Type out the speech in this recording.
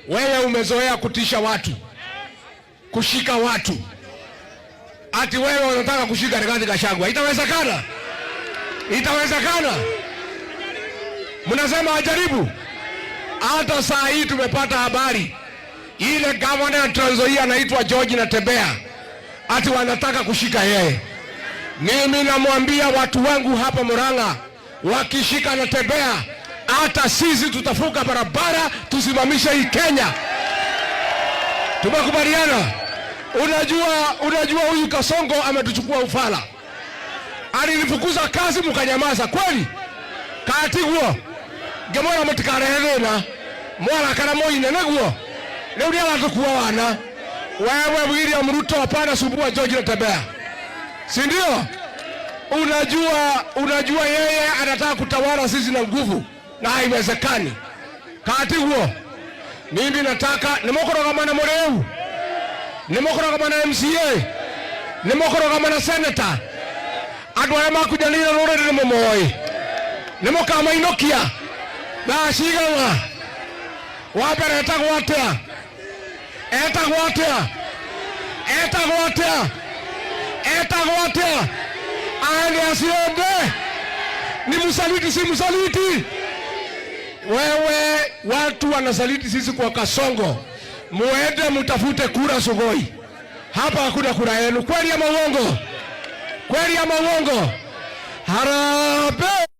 Wewe umezoea kutisha watu, kushika watu. Ati wewe unataka kushika Rigathi Gachagua. Itawezekana? Itawezekana? Mnasema ajaribu. Hata saa hii tumepata habari ile governor ya Trans Nzoia anaitwa George Natembeya ati wanataka kushika yeye. Mimi namwambia watu wangu hapa Murang'a, wakishika Natembeya hata sisi tutafuka barabara tusimamishe hii Kenya. Tumekubaliana? Unajua huyu Kasongo ametuchukua ufala. Alinifukuza kazi mkanyamaza kweli? Kati huo gemora mutikareherena mwana kana moine naguo leo ndio watakuwa wana. Wewe William Ruto hapana sumbua George Natembeya. Si ndio? Unajua yeye anataka kutawala sisi na nguvu na haiwezekani. Kati huo mimi nataka nimokoroga na Mureu, nimokoroga na MCA, nimokoroga na senator. Adwara makujalira rorere ni momoi. Nimokama inokia. Na shigawa. Wabere etagwatea. Etagwatea. Aende asiende. Ni msaliti si msaliti. Wewe watu wanasaliti sisi kwa Kasongo. Muende mutafute kura Sugoi. Hapa hakuna kura yenu. Kweli ama uongo? Kweli ama uongo? Harambee!